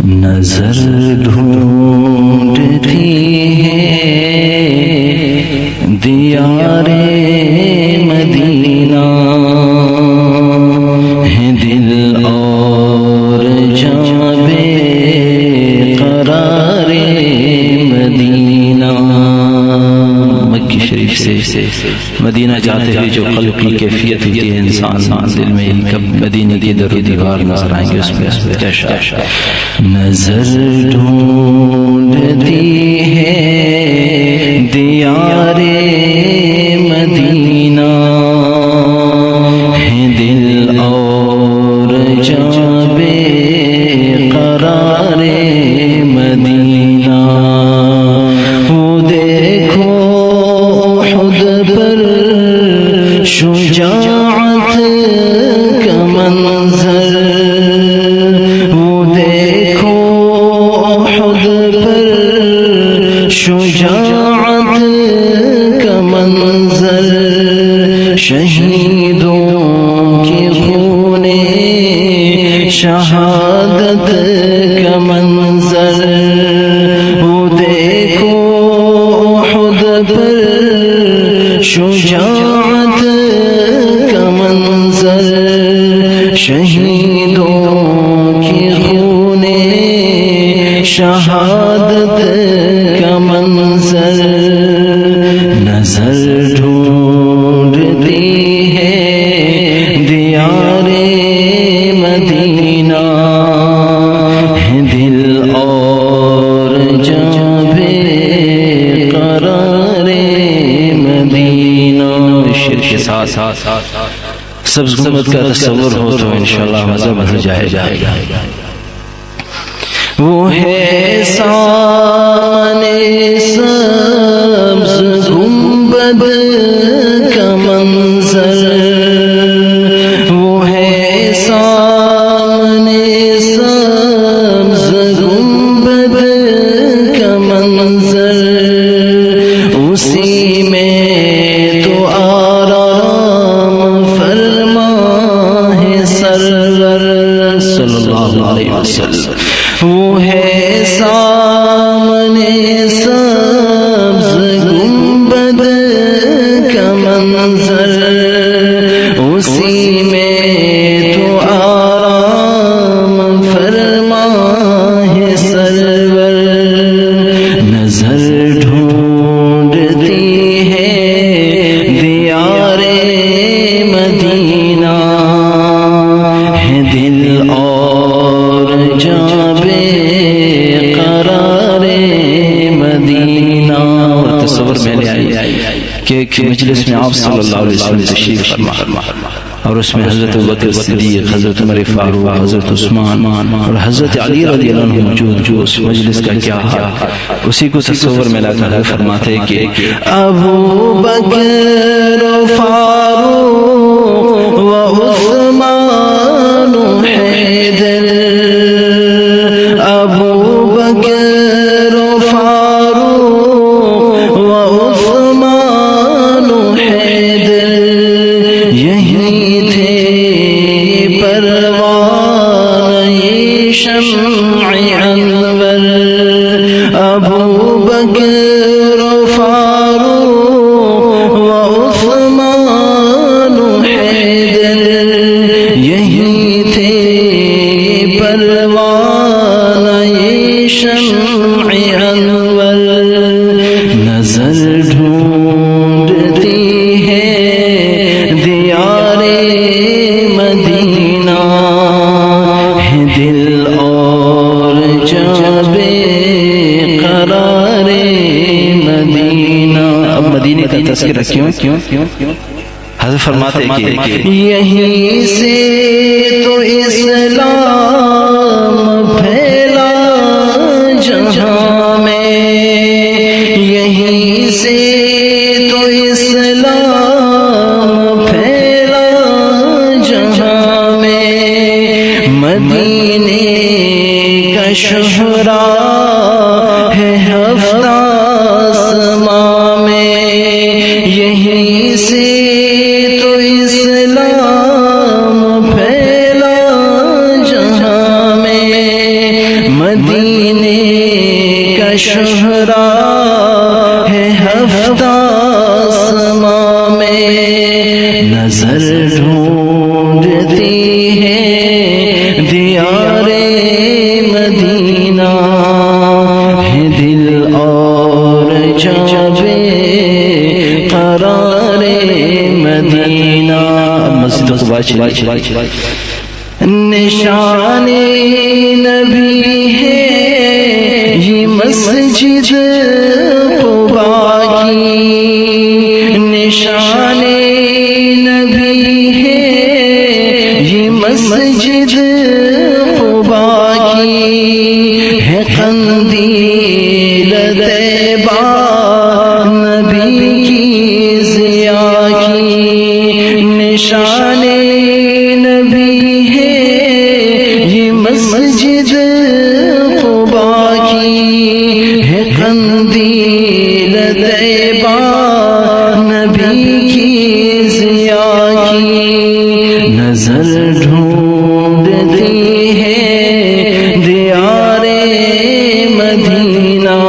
نظر ڈھونڈتی ہے دیار مدینہ، ہے دل اور جاں بے قرار مدینہ۔ مکی شریف سے مدینہ جاتے ہوئے جو قلب کی کیفیت ہوتی ہے انسان دل میں کب مدینے کی در و دیوار نظر آئیں گے، اس میں کیا شاعر نظر ڈھونڈتی ہے دیار مدینہ، ہے دل اور جاں بے قرار مدینہ۔ وہ دیکھو احد پر شجاعت کا منظر، وہ دیکھو احد پر شجاعت کا منظر، شہیدوں کی خون شہادت کا منظر، وہ دیکھو احد پر شجاعت کا منظر، شہیدوں کی خون شہادت کا منظر۔ نظر ڈھونڈتی ہے دیار مدینہ، ہے دل اور جاں بے قرار مدینہ۔ شیر کے ساتھ سبز گنبد کا تصور ہو تو انشاءاللہ مزہ بدل جائے گا۔ وہ ہے سامنے سبز گنبد کا منظر، وہ ہے سامنے سبز گنبد کا منظر، اسی میں تو آرام فرما ہے سرور صلی اللہ علیہ وسلم۔ وہ ہے سامنے سبز گنبد کا منظر، اسی میں تو آرام فرما ہے سرور۔ نظر ڈھونڈتی ہے دیار مدینہ، ہے دل اور جاں بے قرار مدینہ۔ اور تصور میں لے آئی کہ مجلس میں آپ صلی اللہ علیہ وسلم تشریف فرما اور اس میں حضرت ابوبکر صدیق، حضرت عمر فاروق، حضرت عثمان اور حضرت علی رضی اللہ عنہ موجود، جو اس مجلس کا کیا حال، اسی کو تصور میں لاتا ہے۔ فرماتے ہیں کہ ابوبکر و فاروق و عثمان و حیدر، ابوبکر و فاروق و عثمان و حیدر، یہی تھے پروانۂ شمع انور، ابوبکر و فاروق و عثمان و حیدر، یہی تھے پروانۂ شمع انور۔ نظر ڈھونڈتی ہے دیار مدینہ، ہے دل اور جاں بے قرار مدینہ۔ اب مدینے کا تذکرہ کیوں؟ حضرت فرماتے ہیں کہ یہیں سے تو اسلام پھیلا جہاں میں، یہیں سے تو اسلام پھیلا جہاں میں، مدینے کا شہرا ہے ہفتہ آسماں میں، یہیں سے تو اسلام پھیلا جہاں میں، مدینے کا شہرا ہے ہفتہ آسماں میں، نظر ڈھونڈتی ہے دیار مدینہ، ہے دل اور جاں بے قرار مدینہ۔ مسجد کو نشان نبی ہے یہ مسجد قبا کی، نشان نبی ہے یہ مسجد قبا کی، ہے قندیل طیبہ نبی کی ضیاء کی، نشان مسجد قبا کی، ہے قندیل طیبہ نبی کی ضیاء کی، نظر ڈھونڈتی ہے دیار مدینہ،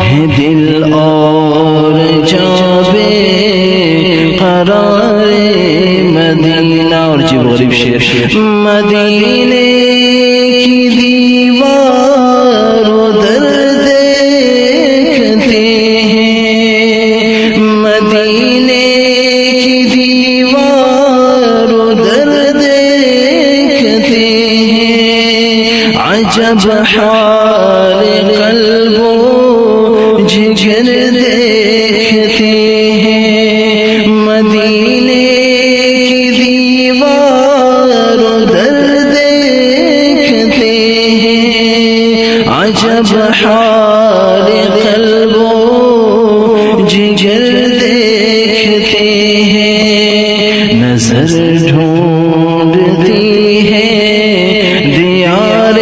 ہے دل اور جاں بے قرار مدینہ۔ اور جی غریب شیر، مدینے کی دیوار ادھر دیکھتے ہیں، مدینے کی دیوار ادھر دیکھتے ہیں، عجب حال قلب و جگر دیکھتے ہیں، مدینے کی دیوار ادھر دیکھتے ہیں، عجب حال قلب و جگر دیکھتے ہیں، نظر ڈھونڈتی ہے دیار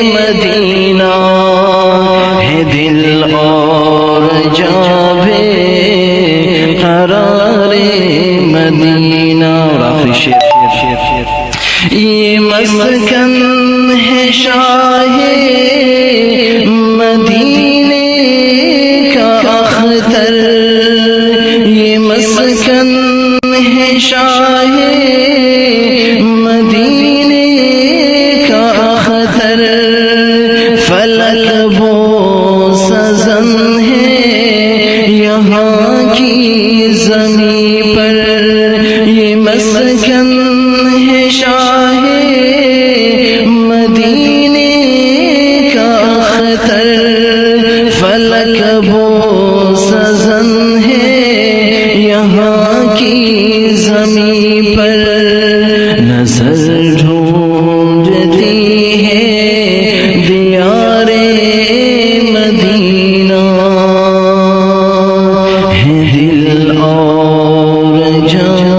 مدینہ، ہے دل اور جاں بے قرار مدینہ۔ اور آخری شیر، یہ مسکن ہے شاہ مدینے کا اختر، یہ مسکن ہے شاہ مدینے کا اختر، فلک بو سزن ہے یہاں کی زمین پر، یہ مسکن ہے شاہ مدینے کا اختر، فلک بو سزن ہے یہاں کی زمین پر، نظر ڈھونڈتی ہے دیار مدینہ، ہے دل اور جاں